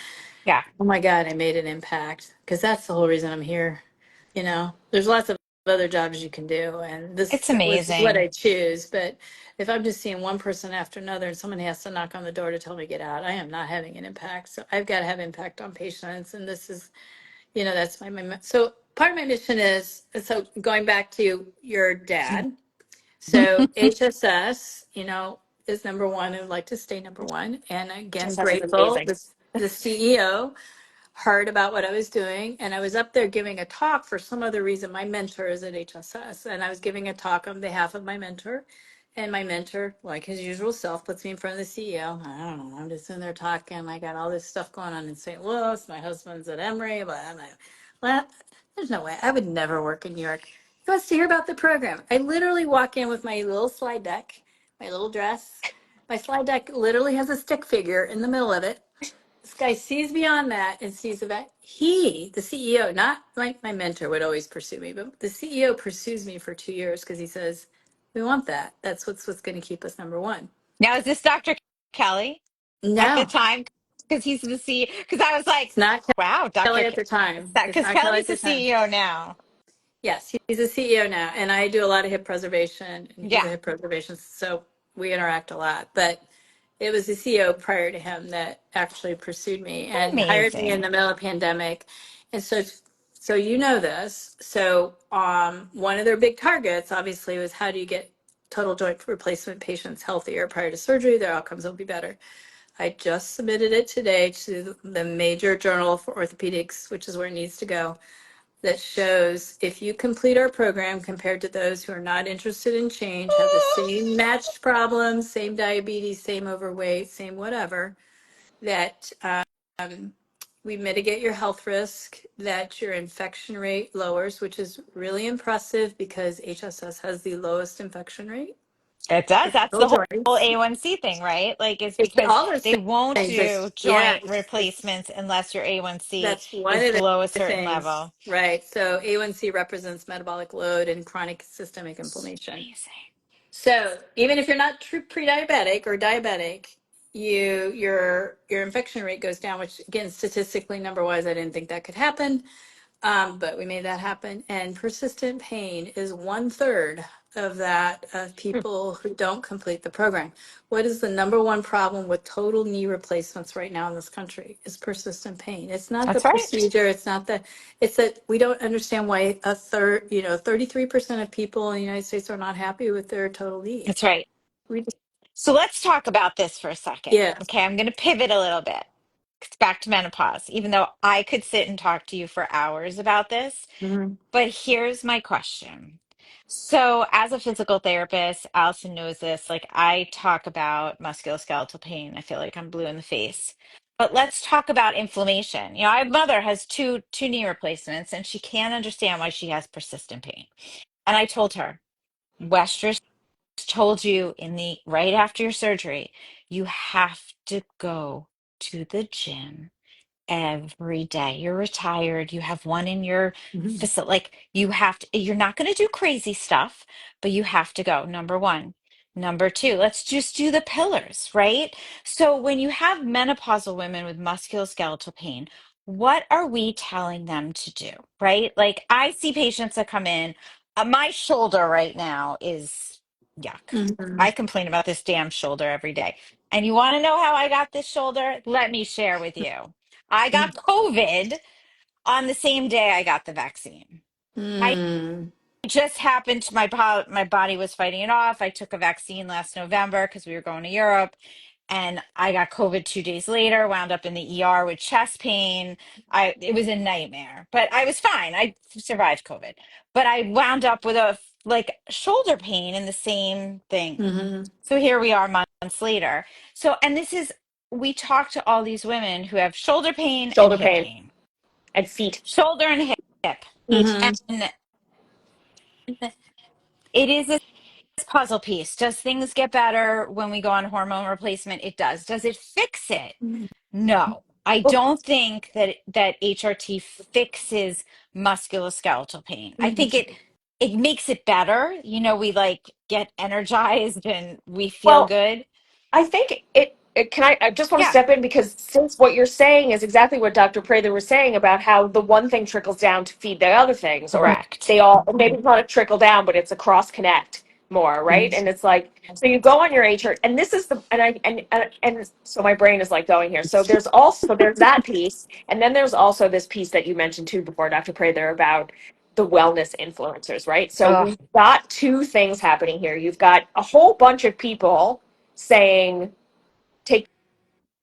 Yeah, Oh my God, I made an impact, because that's the whole reason I'm here. There's lots of other jobs you can do, and it's this is what amazing. I choose. But if I'm just seeing one person after another and someone has to knock on the door to tell me get out, I am not having an impact. So I've got to have impact on patients. And this is, that's so part of my mission is, so going back to your dad. So HSS, is number one and would like to stay number one. And again, HSS is grateful. amazing. The CEO heard about what I was doing, and I was up there giving a talk for some other reason. My mentor is at HSS, and I was giving a talk on behalf of my mentor. And my mentor, like his usual self, puts me in front of the CEO. I don't know. I'm just in there talking. I got all this stuff going on in St. Louis. My husband's at Emory. But I'm like, well, there's no way. I would never work in New York. He wants to hear about the program. I literally walk in with my little slide deck, my little dress. My slide deck literally has a stick figure in the middle of it. This guy sees beyond that and sees about the CEO, not like my mentor would always pursue me, but the CEO pursues me for 2 years because he says, we want that. That's what's going to keep us number one. Now, is this Dr. Kelly at the No, time? Because he's the CEO. Because I was like, it's not wow, Kelly at the time. It's Because not Kelly Kelly's at the the time. CEO now. Yes, he's a CEO now, and I do a lot of hip preservation, and he's a Yeah, hip preservation, so we interact a lot. But it was the CEO prior to him that actually pursued me and hired me in amazing. the middle of the pandemic. And so you know this. So one of their big targets, obviously, was how do you get total joint replacement patients healthier prior to surgery? Their outcomes will be better. I just submitted it today to the major journal for orthopedics, which is where it needs to go, that shows if you complete our program compared to those who are not interested in change, have the same matched problems, same diabetes, same overweight, same whatever, that we mitigate your health risk, that your infection rate lowers, which is really impressive because HSS has the lowest infection rate It does. in That's total the whole joints. A1C thing, right? Like, it's It's because all those they won't things. do It's, yeah, joint replacements unless your A1C that's one is of the below a certain things, level. right? So A1C represents metabolic load and chronic systemic It's inflammation. amazing. So even if you're not pre-diabetic or diabetic, your infection rate goes down, which again, statistically, number wise, I didn't think that could happen. But we made that happen. And persistent pain is 1/3 of that of Hmm. people who don't complete the program. What is the number one problem with total knee replacements right now in this country? Is persistent pain. It's not the That's right. procedure. It's not the. It's that we don't understand why a third, 33% of people in the United States are not happy with their total knee. That's right. We, So let's talk about this for a second. yeah. Okay, I'm going to pivot a little bit. It's back to menopause, even though I could sit and talk to you for hours about this. Mhm. But here's my question. So, as a physical therapist, Allison knows this. Like, I talk about musculoskeletal pain. I feel like I'm blue in the face. But let's talk about inflammation. You know, my mother has two knee replacements, and she can't understand why she has persistent pain. And I told her, Western told you in the right after your surgery, you have to go to the gym every day. You're retired, you have one in your Mhm. facility. Like, you have to, you're not going to do crazy stuff, but you have to go. Number one. Number two, let's just do the pillars, right? So when you have menopausal women with musculoskeletal pain, what are we telling them to do, right? Like, I see patients that come in, my shoulder right now is yuck. I Mhm. complain about this damn shoulder every day. And you want to know how I got this shoulder? Let me share with you. I got COVID on the same day I got the vaccine. I Mm. just happened to my body was fighting it off. I took a vaccine last November because we were going to Europe, and I got COVID 2 days later, wound up in the ER with chest pain. It was a nightmare, but I was fine. I survived COVID. But I wound up with a like shoulder pain in the same thing. Mhm. So here we are months later. So, and this is, we talk to all these women who have shoulder pain and Shoulder hip pain pain, and feet. shoulder and hip. Feet. Mhm. And it is this puzzle piece. Does things get better when we go on hormone replacement? It does. Does it fix it? No. I Well, don't think that HRT fixes musculoskeletal pain. I think it makes it better. You know, we like get energized and we feel well, good. I think it can I just want to Yeah, step in because since what you're saying is exactly what Dr. Prather was saying about how the one thing trickles down to feed the other things, or correct. they all, maybe it's not a trickle down, but it's a cross connect more, right? And it's like, so you go on your HR, and this is the, and so my brain is like going here. So there's that piece, and then there's also this piece that you mentioned too before, Dr. Prather, about the wellness influencers, right? So Ugh. we've got two things happening here. You've got a whole bunch of people saying take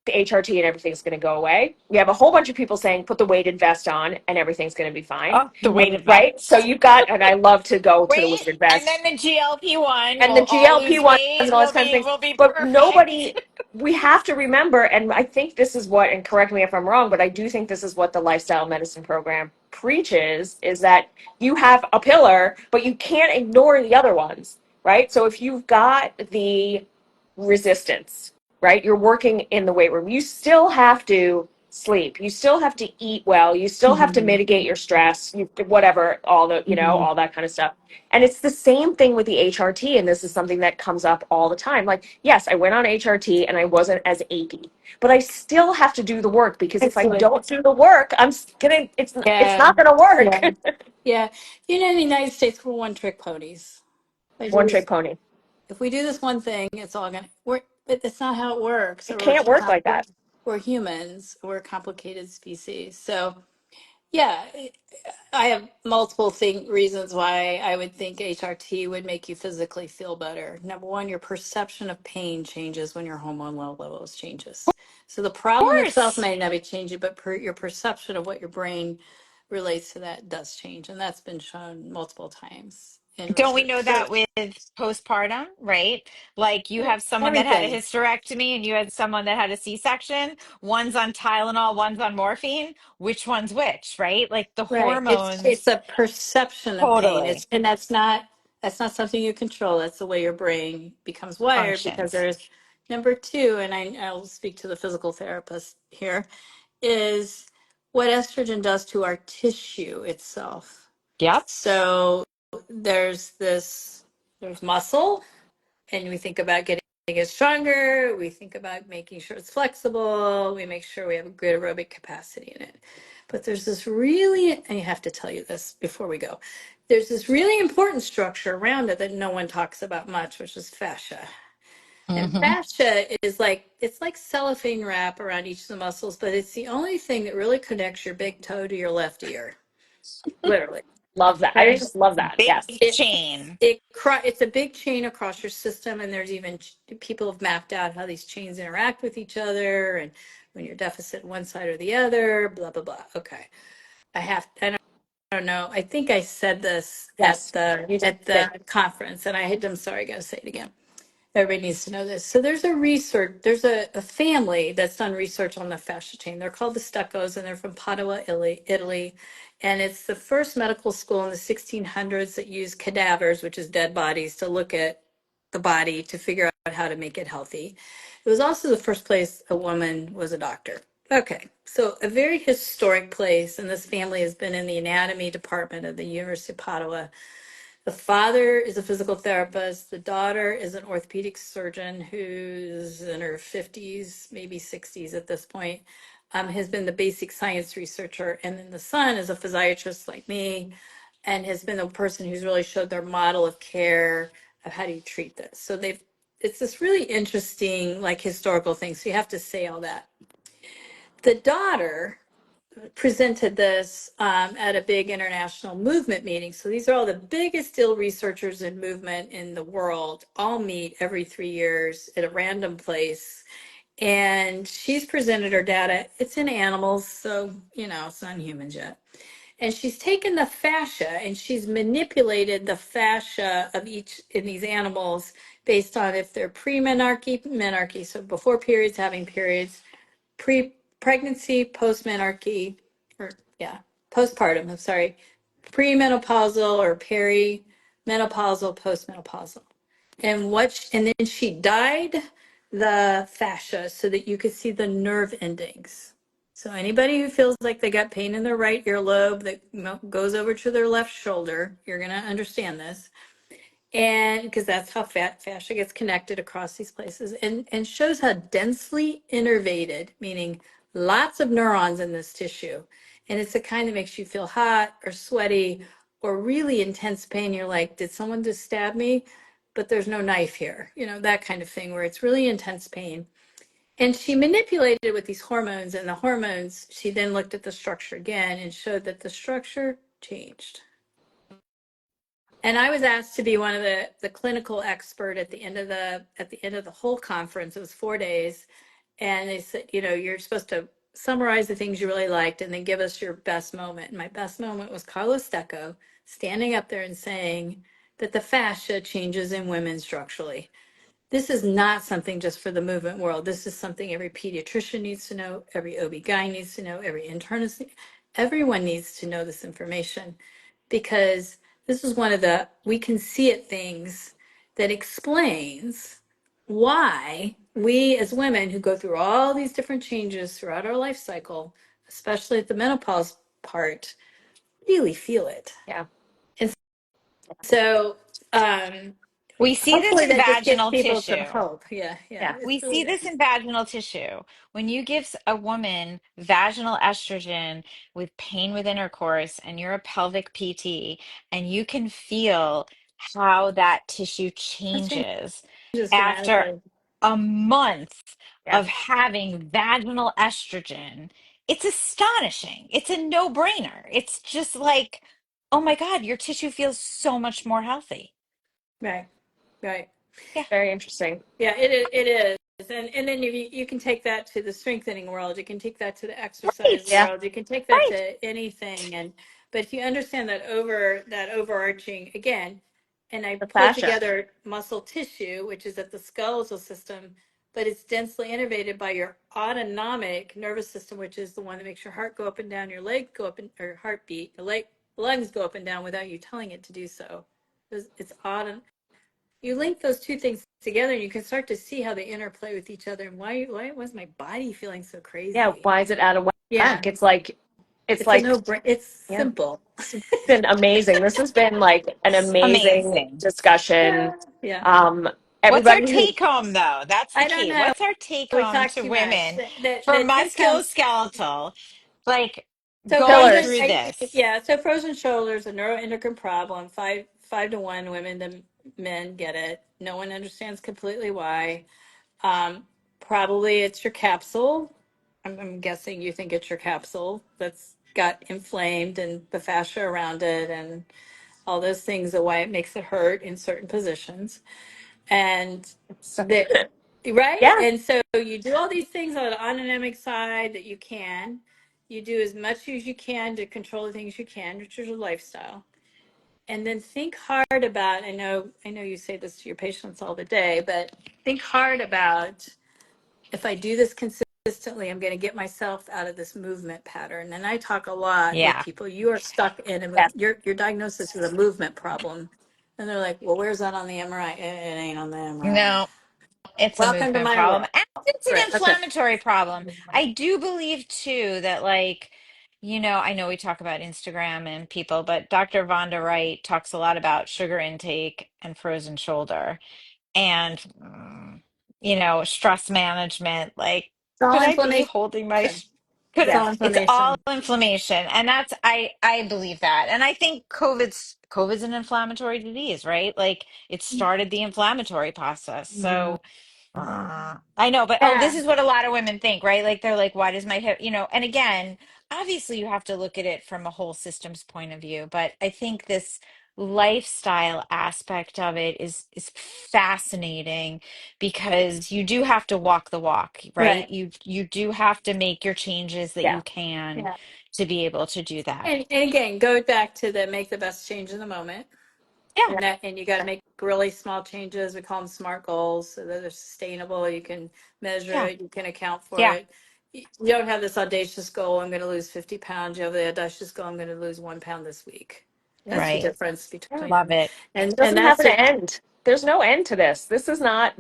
the HRT and everything's going to go away. We have a whole bunch of people saying put the weighted vest on and everything's going to be fine. Oh, the weighted Right? So vest. you've got, and I love to go to the Wait, weighted and then vest the GLP-1 and the will all GLP lose ones weight. and all those kinds of things. Will be But perfect. nobody, we have to remember, and I think this is what, and correct me if I'm wrong, but I do think this is what the lifestyle medicine program preaches is that you have a pillar, but you can't ignore the other ones, right? So if you've got the resistance, right, you're working in the weight room, you still have to sleep, you still have to eat well, you still have to Mhm. mitigate your stress, whatever, all the, Mhm. all that kind of stuff. And it's the same thing with the HRT. And this is something that comes up all the time. Like, yes, I went on HRT and I wasn't as achy, but I still have to do the work because if I Excellent. don't do the work, it's Yeah. not going to work. Yeah. Yeah. In the United States, we're one trick ponies. Like One we trick just, pony. if we do this one thing, it's all gonna work. But it's not how it works. It can't work like that. We're humans. We're a complicated species. So Yeah, I have multiple reasons why I would think HRT would make you physically feel better. Number one, your perception of pain changes when your hormone levels changes. So the Of problem itself course. may not be changing, but your perception of what your brain relates to that does change, and that's been shown multiple times in Don't we research. know So that with postpartum, right? Like you have someone that had a everything. hysterectomy and you had someone that had a C-section. One's on Tylenol, one's on morphine. Which one's which, right? Like the Right. It's hormones. a perception of pain. Totally. And that's not something you control. That's the way your brain becomes wired because Functions. there's number two, and I'll speak to the physical therapist here, is what estrogen does to our tissue itself. Yep. So there's muscle, and we think about getting it stronger. We think about making sure it's flexible. We make sure we have a good aerobic capacity in it. But there's this really, and I have to tell you this before we go, there's this really important structure around it that no one talks about much, which is fascia. And Hmm. fascia is like, it's like cellophane wrap around each of the muscles, but it's the only thing that really connects your big toe to your left ear, literally. Love that. I Okay? just love that. Big Yes. it chain. it's a big chain across your system, and there's even people have mapped out how these chains interact with each other, and when you're deficit one side or the other, blah blah blah. Okay, I don't know. I think I said this Yes. You at did. the conference, and I'm sorry, I got to say it again. Everybody needs to know this. So there's a family that's done research on the fascia chain. They're called the Stuccos, and they're from Padua, Italy. And it's the first medical school in the 1600s that used cadavers, which is dead bodies, to look at the body to figure out how to make it healthy. It was also the first place a woman was a doctor. Okay, so a very historic place, and this family has been in the anatomy department of the University of Padua. The father is a physical therapist. The daughter is an orthopedic surgeon who's in her 50s, maybe 60s at this point, has been the basic science researcher. And then the son is a physiatrist like me and has been the person who's really showed their model of care of how do you treat this. So it's this really interesting, like historical thing. So you have to say all that. The daughter presented this at a big international movement meeting. So these are all the biggest ill researchers in movement in the world, all meet every 3 years at a random place. And she's presented her data. It's in animals, so, it's not in humans yet. And she's taken the fascia and she's manipulated the fascia of each in these animals based on if they're pre-menarche, menarche, so before periods, having periods, pre-pregnancy, post-menarche, or yeah, postpartum, I'm sorry, premenopausal or perimenopausal, postmenopausal. And then she dyed the fascia so that you could see the nerve endings. So anybody who feels like they got pain in their right earlobe that goes over to their left shoulder, you're going to understand this, and because that's how fascia gets connected across these places, and shows how densely innervated, meaning lots of neurons in this tissue. And it's the kind that makes you feel hot or sweaty or really intense pain. You're like, did someone just stab me? But there's no knife here, that kind of thing where it's really intense pain. And she manipulated it with these hormones, and the hormones, she then looked at the structure again and showed that the structure changed. And I was asked to be one of the clinical expert at the end of the whole conference. It was 4 days, and they said, you're supposed to summarize the things you really liked and then give us your best moment. And my best moment was Carlos Stecco standing up there and saying that the fascia changes in women structurally. This is not something just for the movement world. This is something every pediatrician needs to know, every OB-GYN needs to know, every internist, everyone needs to know this information, because this is one of the we can see it things that explains why we as women who go through all these different changes throughout our life cycle, especially at the menopause part, really feel it. Yeah. And so We see this hopefully in that just gives vaginal people some tissue. hope. Yeah, yeah, Yeah. We it's see really this in vaginal tissue. When you give a woman vaginal estrogen with pain with intercourse and you're a pelvic PT and you can feel how that tissue it changes changes after dramatically. a month Yeah. of having vaginal estrogen, it's astonishing. It's a no-brainer. It's just like, oh my God, your tissue feels so much more healthy. Right. Right. Yeah, Very interesting. Yeah, it is. And then you can take that to the strengthening world. You can take that to the exercise right, Yeah, world. You can take that right. to anything. And but if you understand that overarching again, and I the pulled fascia. together muscle tissue, which is at the skeletal system, but it's densely innervated by your autonomic nervous system, which is the one that makes your heart go up and down, your leg go up and or heartbeat, your lungs go up and down without you telling it to do so. It's auto, you link those two things together and you can start to see how they interplay with each other and why was my body feeling so Yeah, crazy. why is it out of Yeah, whack? It's it's a like no brain, it's yeah, simple. it's been amazing. This has been like an amazing Amazing. discussion. Yeah, Um, What's our everybody who take home, though? That's the I don't key. know, What's our take we home talk to too much. women for The take home. musculoskeletal, like So going frozen, pillars. through this? yeah, so frozen shoulders, a neuroendocrine problem. Five to one women to men get it. No one understands completely why. Um, Probably it's your capsule. I'm guessing you think it's your capsule that's got inflamed and the fascia around it and all those things are why it makes it hurt in certain positions. And So, that, right? yeah, And so you do all these things on the autonomic side that you can. You do as much as you can to control the things you can, which is your lifestyle. And then think hard about, I know you say this to your patients all the day, but think hard about if I do this consistently, I'm going to get myself out of this movement pattern. And I talk a lot with Yeah. people. You are stuck in a yeah. move. Your diagnosis is a movement problem, and they're like, "Well, where's that on the MRI? It ain't on the MRI." No, it's a Welcome to movement my problem. world. And it's an Right. That's it. inflammatory problem. I do believe too that like, I know we talk about Instagram and people, but Dr. Vonda Wright talks a lot about sugar intake and frozen shoulder and stress management. Like, It's all should I be inflammation. holding my could It's Yeah, all it's all inflammation. inflammation, and that's I believe that. And I think COVID's an inflammatory disease, right? Like it started the inflammatory process. Mhm. So I know, but oh, this Yeah. is what a lot of women think, right? Like they're like, why does my hip, and again, obviously you have to look at it from a whole systems point of view, but I think this lifestyle aspect of it is fascinating because you do have to walk the walk, right? Right. You do have to make your changes that yeah, you can Yeah. to be able to do that. And again, go back to the make the best change in the moment. Yeah, yeah, And you got to make really small changes. We call them SMART goals so that they're sustainable. You can measure yeah, it, you can account for yeah, it. You don't have this audacious goal, I'm going to lose 50 pounds. You have the audacious goal, I'm going to lose 1 pound this week. yeah. That's the right. difference Yeah. between Love them. it. And Doesn't have that's an it. end. There's no end to this. This is not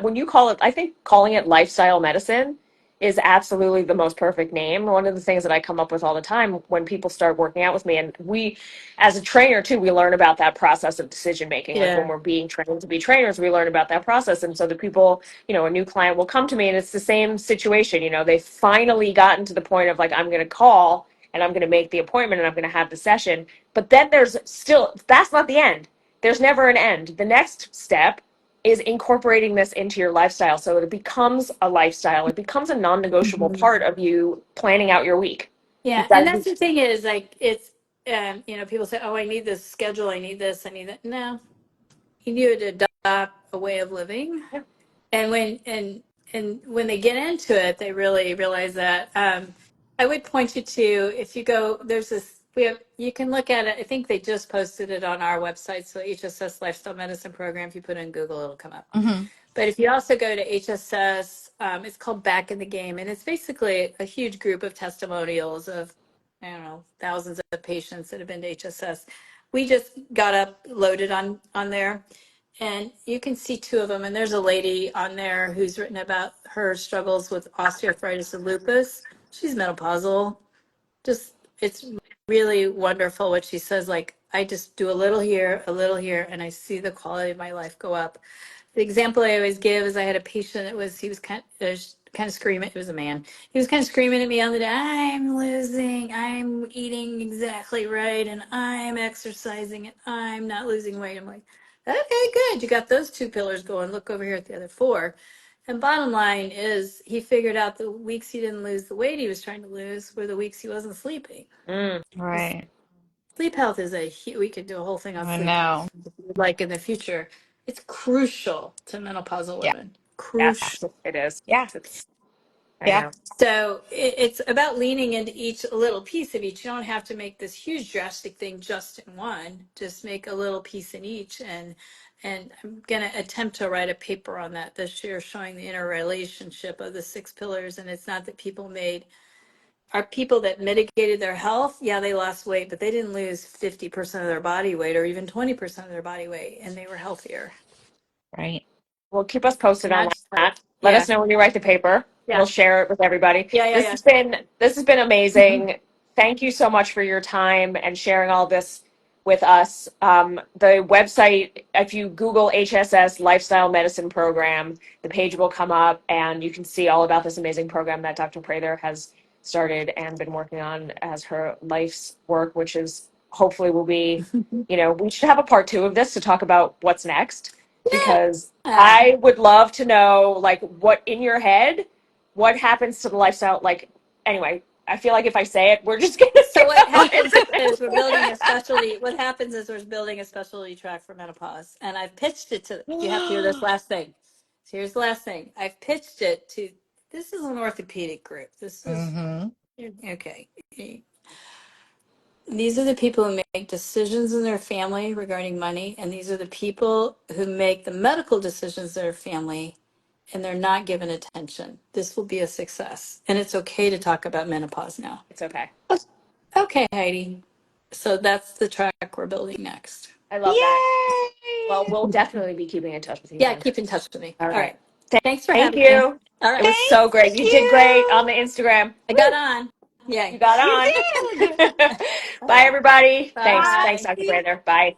when you call it, I think calling it lifestyle medicine is absolutely the most perfect name. One of the things that I come up with all the time when people start working out with me, and we as a trainer too, we learn about that process of decision making. Like when Yeah. we're being trained to be trainers, we learn about that process. And so the people, a new client will come to me and it's the same situation. They've finally gotten to the point of like, I'm going to call and I'm going to make the appointment and I'm going to have the session. But then that's not the end. There's never an end. The next step is incorporating this into your lifestyle so it becomes a lifestyle. It becomes a non-negotiable Mhm. part of you planning out your week. Yeah. You've And got that's to, the thing is like, it's, people say, oh, I need this schedule. I need this. I need that. No, you need to adopt a way of living. yeah, And when they get into it, they really realize that. I would point you to, if you go, there's this, we have, you can look at it. I think they just posted it on our website. So HSS Lifestyle Medicine Program, if you put in Google, it'll come up. Hmm. But if you also go to HSS, it's called Back in the Game, and it's basically a huge group of testimonials of, I don't know, thousands of patients that have been to HSS. We just got uploaded on there, and you can see two of them. And there's a lady on there who's written about her struggles with osteoarthritis and lupus. She's menopausal. Just it's really wonderful what she says. Like I just do a little here, and I see the quality of my life go up. The example I always give is I had a patient that he was kind of screaming. It was a man. He was kind of screaming at me on the day. I'm losing. I'm eating exactly right, and I'm exercising, and I'm not losing weight. I'm like, okay, good. You got those two pillars going. Look over here at the other four. And bottom line is, he figured out the weeks he didn't lose the weight he was trying to lose were the weeks he wasn't sleeping. Mm. Right. Sleep health is we could do a whole thing on I sleep health, know. like in the future. It's crucial to menopausal Yeah. women. Yes, Crucial. it is. Yeah. It's, I Yeah. know. So it's about leaning into each little piece of each. You don't have to make this huge drastic thing just in one. Just make a little piece in each. And I'm going to attempt to write a paper on that this year, showing the interrelationship of the 6 pillars. And it's not that are people that mitigated their health. Yeah, they lost weight, but they didn't lose 50% of their body weight or even 20% of their body weight, and they were healthier. Right. Well, keep us posted on Not just like, that. Let yeah, us know when you write the paper. yeah, We'll share it with everybody. yeah, yeah, yeah. This has been amazing. Thank you so much for your time and sharing all this with us. The website, if you Google HSS Lifestyle Medicine Program, the page will come up and you can see all about this amazing program that Dr. Prather has started and been working on as her life's work, which is hopefully will be, we should have a part two of this to talk about what's next, because Yeah. I would love to know, like, what in your head, what happens to the lifestyle. Like, anyway, I feel like if I say it, we're just going to So what go happens into is we're building a it. specialty. What happens is we're building a specialty track for menopause, and I've pitched it to. You have to hear this last thing. So here's the last thing. I've pitched it to. This is an orthopedic group. This is Mm-hmm. okay. These are the people who make decisions in their family regarding money, and these are the people who make the medical decisions in their family, and they're not given attention. This will be a success, and it's okay to talk about menopause now. It's okay. Okay, Heidi. So that's the track we're building next. I love that. Well, Yay! we'll definitely be keeping in touch with you Yeah, then. keep in touch with me. All All right. right. Thanks for Thank having me. you. All It right. was so great. Thank You did great on you. the Instagram. I got on. You Yay. got You on. did. All Bye, right. everybody. Thanks. Bye. Thanks, Bye. Dr. Prather. Bye.